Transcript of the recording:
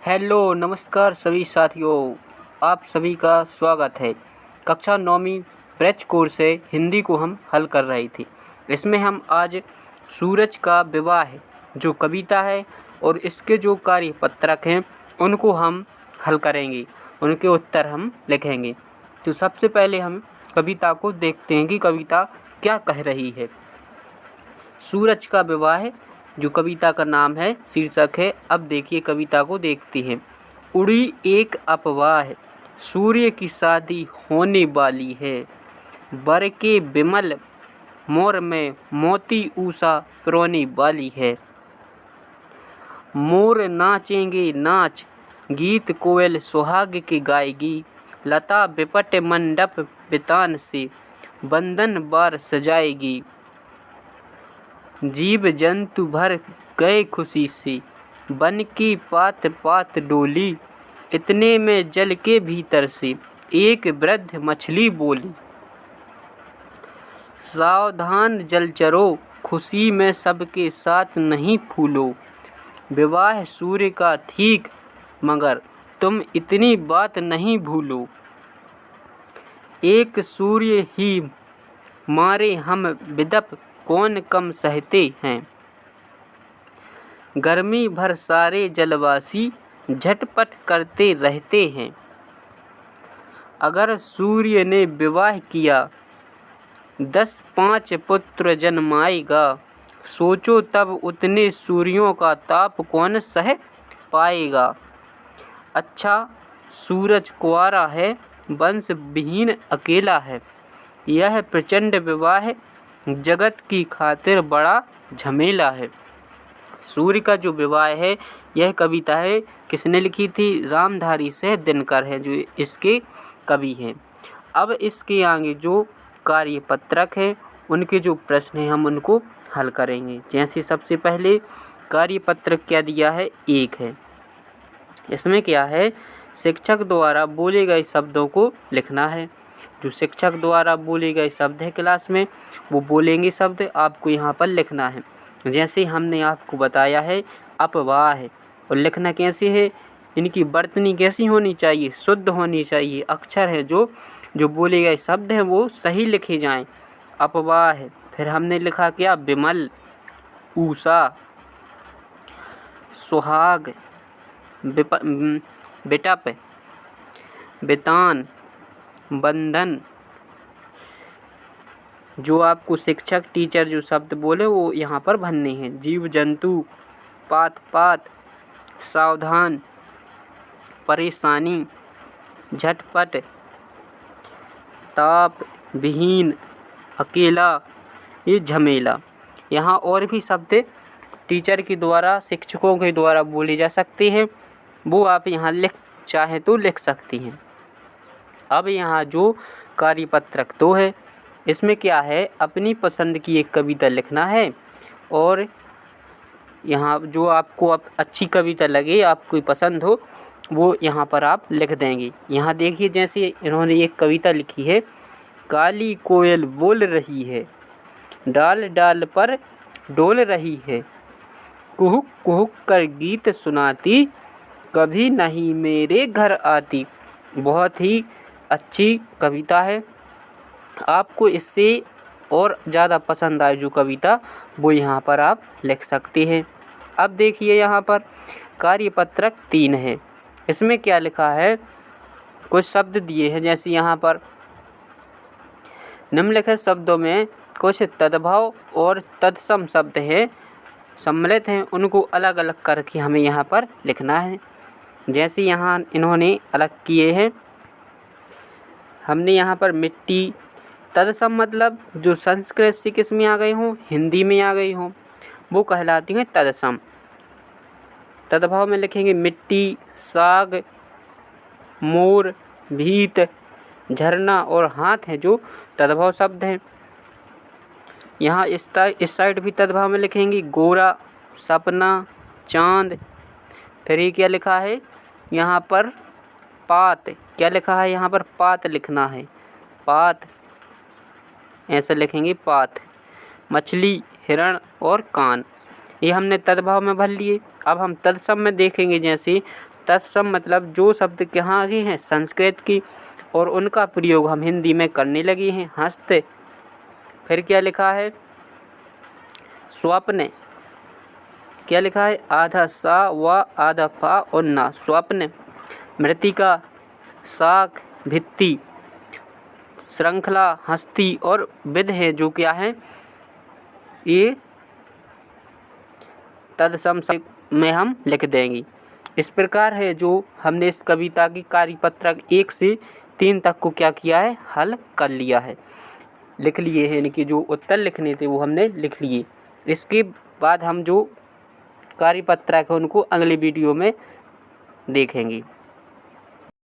Hello नमस्कार सभी साथियों, आप सभी का स्वागत है। कक्षा 9वीं ब्रैच कोर्स से हिंदी को हम हल कर रहे थे। इसमें हम आज सूरज का विवाह जो कविता है और इसके जो कार्यपत्रक हैं उनको हम हल करेंगे, उनके उत्तर हम लिखेंगे। तो सबसे पहले हम कविता को देखते हैं कि कविता क्या कह रही है। सूरज का विवाह जो कविता का नाम है, शीर्षक है। अब देखिए कविता को देखते हैं। उड़ी एक अफवाह, सूर्य की शादी होने वाली है। बर के बिमल मोर में मोती उषा पिरोने वाली है। मोर नाचेंगे नाच गीत, कोयल सुहाग के गाएगी। लता विपट मंडप बितान से बंधन बार सजाएगी। जीव जंतु भर गए खुशी से, बन की पात पात डोली। इतने में जल के भीतर से एक वृद्ध मछली बोली। सावधान जलचरों, खुशी में सबके साथ नहीं फूलो। विवाह सूर्य का ठीक, मगर तुम इतनी बात नहीं भूलो। एक सूर्य ही मारे हम विदप कौन कम सहते हैं। गर्मी भर सारे जलवासी झटपट करते रहते हैं। अगर सूर्य ने विवाह किया 10-5 पुत्र जन्माएगा। सोचो तब उतने सूर्यों का ताप कौन सह पाएगा। अच्छा सूरज कुंवारा है, वंश विहीन अकेला है। यह प्रचंड विवाह जगत की खातिर बड़ा झमेला है। सूर्य का जो विवाह है, यह कविता है किसने लिखी थी? रामधारी सिंह दिनकर है जो इसके कवि हैं। अब इसके आगे जो कार्यपत्रक है, उनके जो प्रश्न हैं हम उनको हल करेंगे। जैसे सबसे पहले कार्यपत्रक क्या दिया है? 1 है। इसमें क्या है? शिक्षक द्वारा बोले गए शब्दों को लिखना है। जो शिक्षक द्वारा बोले गए शब्द है क्लास में, वो बोलेंगे शब्द आपको यहाँ पर लिखना है। जैसे हमने आपको बताया है अपवाह है, और लिखना कैसे है? इनकी वर्तनी कैसी होनी चाहिए? शुद्ध होनी चाहिए। अक्षर है जो बोले गए शब्द हैं वो सही लिखे जाएं। अपवाह है। फिर हमने लिखा क्या? विमल, उषा, सुहाग, बिटप, बितान, बंधन। जो आपको शिक्षक टीचर जो शब्द बोले वो यहाँ पर भरने हैं। जीव जंतु, पात पात, सावधान, परेशानी, झटपट, ताप विहीन, अकेला, ये झमेला। यहाँ और भी शब्द टीचर के द्वारा, शिक्षकों के द्वारा बोले जा सकते हैं, वो आप यहाँ चाहे तो लिख सकती हैं। अब यहाँ जो कार्यपत्रक 2 है, इसमें क्या है? अपनी पसंद की एक कविता लिखना है, और यहाँ जो आपको अच्छी कविता लगे, आपको पसंद हो, वो यहाँ पर आप लिख देंगे। यहाँ देखिए जैसे इन्होंने एक कविता लिखी है। काली कोयल बोल रही है, डाल डाल पर डोल रही है। कुहुक कुहुक कर गीत सुनाती, कभी नहीं मेरे घर आती। बहुत ही अच्छी कविता है। आपको इससे और ज़्यादा पसंद आए जो कविता, वो यहाँ पर आप लिख सकते हैं। अब देखिए यहाँ पर कार्यपत्रक 3 है। इसमें क्या लिखा है? कुछ शब्द दिए हैं। जैसे यहाँ पर निम्नलिखित शब्दों में कुछ तद्भव और तत्सम शब्द हैं, सम्मिलित हैं, उनको अलग अलग करके हमें यहाँ पर लिखना है। जैसे यहाँ इन्होंने अलग किए हैं। हमने यहाँ पर मिट्टी, तत्सम मतलब जो संस्कृत से किस में आ गए हों? हिंदी में आ गई हों, वो कहलाती हैं तत्सम। तद्भव में लिखेंगे मिट्टी, साग, मोर, भीत, झरना और हाथ हैं जो तद्भव शब्द हैं। यहाँ इस साइड भी तद्भव में लिखेंगे गोरा, सपना, चांद। फिर ये क्या लिखा है यहाँ पर? पात। क्या लिखा है यहाँ पर? पात लिखना है। पात ऐसे लिखेंगे पात। मछली, हिरण और कान, ये हमने तद्भव में भर लिए। अब हम तत्सम में देखेंगे। जैसे तत्सम मतलब जो शब्द कहाँ के हैं, संस्कृत की, और उनका प्रयोग हम हिंदी में करने लगे हैं, हंसते। फिर क्या लिखा है, स्वप्न, क्या लिखा है, आधा सा व आधा फा और ना, स्वप्न। मृतिका, शाख, भित्ति, श्रृंखला, हस्ती और विध है जो क्या है, ये तत्सम में हम लिख देंगे। इस प्रकार है जो हमने इस कविता की कार्यपत्रक 1 से 3 तक को क्या किया है, हल कर लिया है, लिख लिए हैं, यानी कि जो उत्तर लिखने थे वो हमने लिख लिए। इसके बाद हम जो कार्यपत्रक है उनको अगले वीडियो में देखेंगे।